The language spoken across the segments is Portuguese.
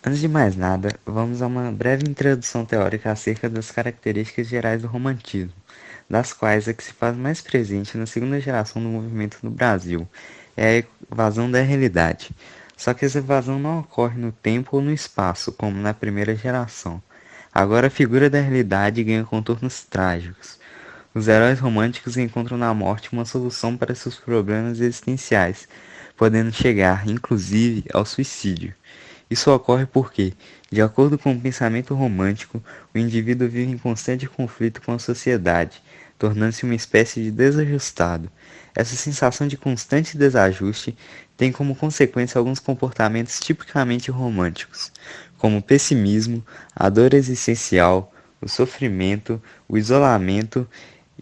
Antes de mais nada, vamos a uma breve introdução teórica acerca das características gerais do romantismo, das quais a que se faz mais presente na segunda geração do movimento no Brasil é a evasão da realidade. Só que essa evasão não ocorre no tempo ou no espaço, como na primeira geração. Agora a figura da realidade ganha contornos trágicos. Os heróis românticos encontram na morte uma solução para seus problemas existenciais, podendo chegar, inclusive, ao suicídio. Isso ocorre porque, de acordo com o pensamento romântico, o indivíduo vive em constante conflito com a sociedade, tornando-se uma espécie de desajustado. Essa sensação de constante desajuste tem como consequência alguns comportamentos tipicamente românticos, como o pessimismo, a dor existencial, o sofrimento, o isolamento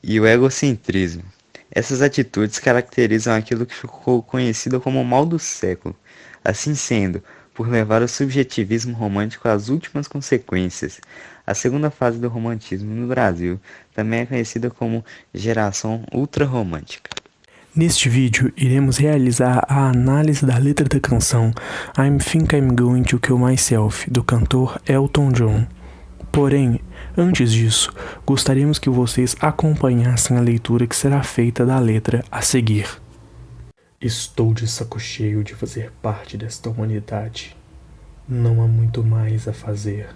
e o egocentrismo. Essas atitudes caracterizam aquilo que ficou conhecido como o mal do século. Assim sendo, por levar o subjetivismo romântico às últimas consequências, a segunda fase do romantismo no Brasil também é conhecida como geração ultrarromântica. Neste vídeo, iremos realizar a análise da letra da canção I Think I'm Going to Kill Myself, do cantor Elton John. Porém, antes disso, gostaríamos que vocês acompanhassem a leitura que será feita da letra a seguir. Estou de saco cheio de fazer parte desta humanidade. Não há muito mais a fazer.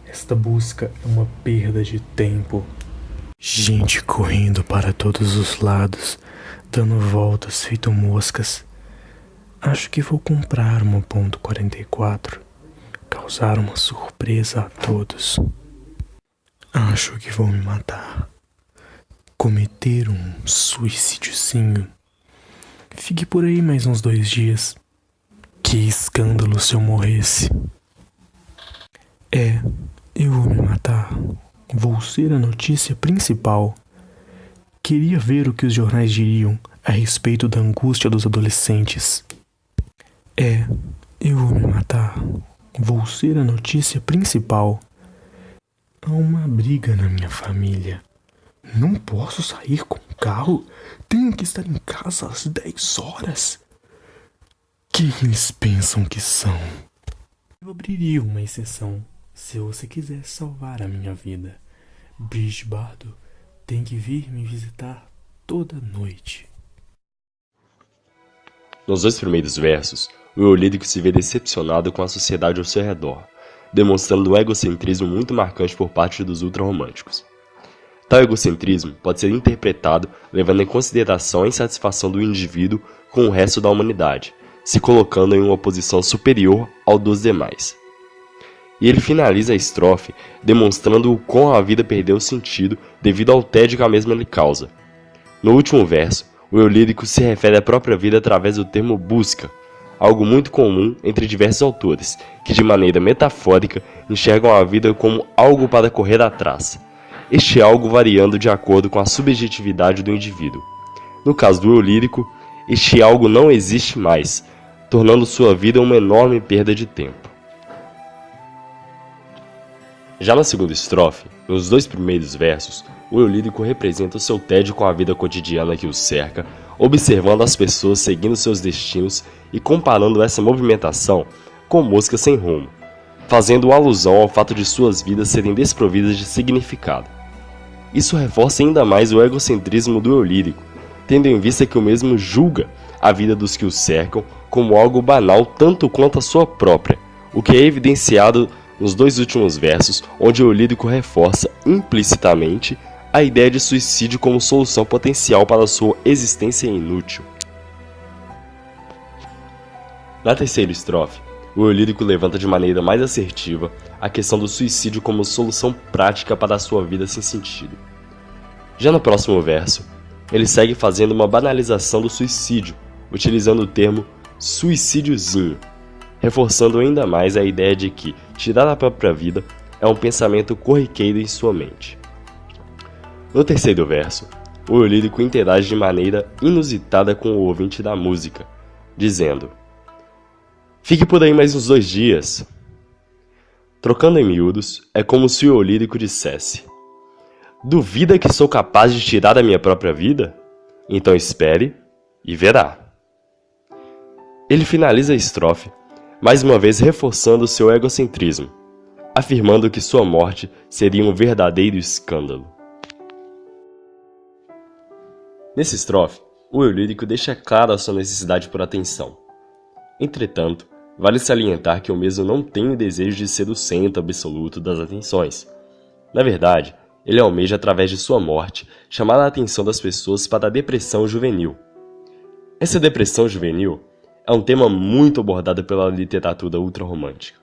Esta busca é uma perda de tempo. Gente correndo para todos os lados, dando voltas feito moscas. Acho que vou comprar uma .44, causar uma surpresa a todos. Acho que vou me matar, cometer um suicidiozinho. Fique por aí mais uns 2 dias. Que escândalo se eu morresse. Eu vou me matar. Vou ser a notícia principal. Queria ver o que os jornais diriam a respeito da angústia dos adolescentes. Eu vou me matar. Vou ser a notícia principal. Há uma briga na minha família. Não posso sair com o carro. Tenho que estar em casa às 10 horas. Quem eles pensam que são? Eu abriria uma exceção se você quiser salvar a minha vida. Brigitte Bardot tem que vir me visitar toda noite. Nos 2 primeiros versos, o eu lírico se vê decepcionado com a sociedade ao seu redor, demonstrando um egocentrismo muito marcante por parte dos ultrarromânticos. Tal egocentrismo pode ser interpretado levando em consideração a insatisfação do indivíduo com o resto da humanidade, se colocando em uma posição superior ao dos demais. E ele finaliza a estrofe demonstrando o quão a vida perdeu sentido devido ao tédio que a mesma lhe causa. No último verso, o eu lírico se refere à própria vida através do termo busca, algo muito comum entre diversos autores, que de maneira metafórica enxergam a vida como algo para correr atrás, este algo variando de acordo com a subjetividade do indivíduo. No caso do eu lírico, este algo não existe mais, tornando sua vida uma enorme perda de tempo. Já na segunda estrofe, nos 2 primeiros versos, o eu lírico representa o seu tédio com a vida cotidiana que o cerca, observando as pessoas seguindo seus destinos e comparando essa movimentação com moscas sem rumo, fazendo alusão ao fato de suas vidas serem desprovidas de significado. Isso reforça ainda mais o egocentrismo do eu lírico, tendo em vista que o mesmo julga a vida dos que o cercam como algo banal tanto quanto a sua própria, o que é evidenciado nos 2 últimos versos, onde o eu lírico reforça implicitamente a ideia de suicídio como solução potencial para sua existência inútil. Na terceira estrofe, o eu lírico levanta de maneira mais assertiva a questão do suicídio como solução prática para a sua vida sem sentido. Já no próximo verso, ele segue fazendo uma banalização do suicídio, utilizando o termo suicídiozinho, reforçando ainda mais a ideia de que tirar a própria vida é um pensamento corriqueiro em sua mente. No terceiro verso, o eu lírico interage de maneira inusitada com o ouvinte da música, dizendo: fique por aí mais uns 2 dias. Trocando em miúdos, é como se o eu lírico dissesse: duvida que sou capaz de tirar a minha própria vida? Então espere e verá. Ele finaliza a estrofe mais uma vez reforçando seu egocentrismo, afirmando que sua morte seria um verdadeiro escândalo. Nessa estrofe, o eu lírico deixa clara a sua necessidade por atenção. Entretanto, vale salientar que o mesmo não tem o desejo de ser o centro absoluto das atenções. Na verdade, ele almeja, através de sua morte, chamar a atenção das pessoas para a depressão juvenil. Essa depressão juvenil é um tema muito abordado pela literatura ultrarromântica.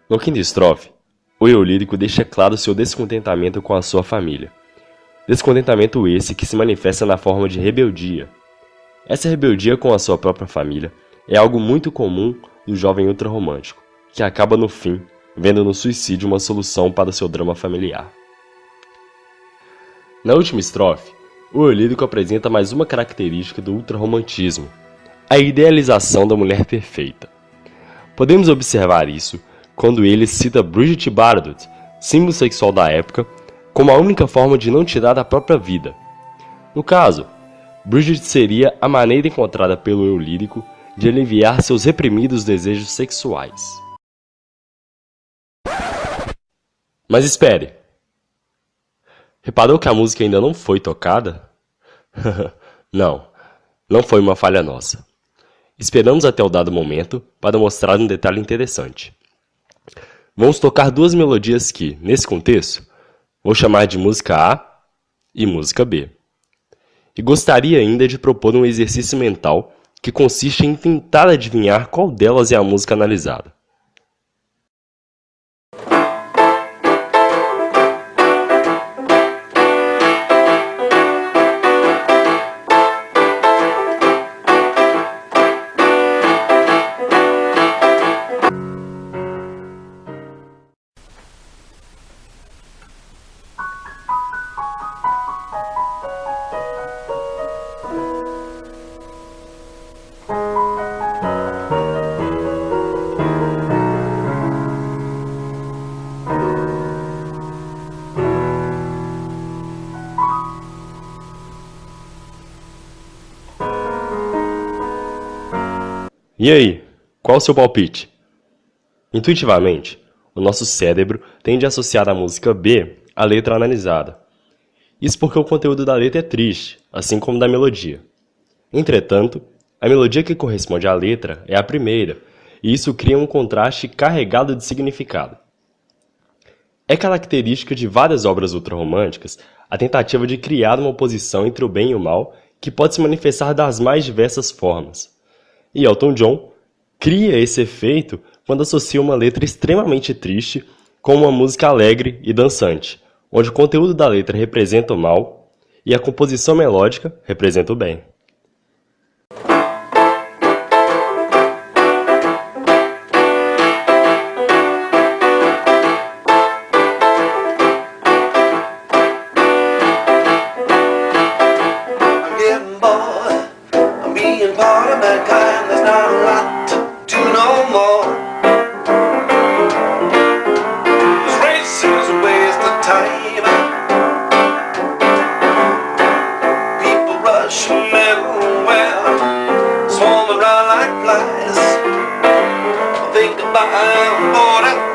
No quinta estrofe, o eu lírico deixa claro seu descontentamento com a sua família. Descontentamento esse que se manifesta na forma de rebeldia. Essa rebeldia com a sua própria família é algo muito comum do jovem ultrarromântico, que acaba no fim vendo no suicídio uma solução para o seu drama familiar. Na última estrofe, o eu lírico apresenta mais uma característica do ultrarromantismo, a idealização da mulher perfeita. Podemos observar isso quando ele cita Brigitte Bardot, símbolo sexual da época, como a única forma de não tirar a própria vida. No caso, Brigitte seria a maneira encontrada pelo eu lírico de aliviar seus reprimidos desejos sexuais. Mas espere! Reparou que a música ainda não foi tocada? Não foi uma falha nossa. Esperamos até o dado momento para mostrar um detalhe interessante. Vamos tocar duas melodias que, nesse contexto, vou chamar de música A e música B. E gostaria ainda de propor um exercício mental que consiste em tentar adivinhar qual delas é a música analisada. E aí, qual o seu palpite? Intuitivamente, o nosso cérebro tende a associar a música B à letra analisada. Isso porque o conteúdo da letra é triste, assim como da melodia. Entretanto, a melodia que corresponde à letra é a primeira, e isso cria um contraste carregado de significado. É característica de várias obras ultrarromânticas a tentativa de criar uma oposição entre o bem e o mal que pode se manifestar das mais diversas formas. E Elton John cria esse efeito quando associa uma letra extremamente triste com uma música alegre e dançante, onde o conteúdo da letra representa o mal e a composição melódica representa o bem. Think about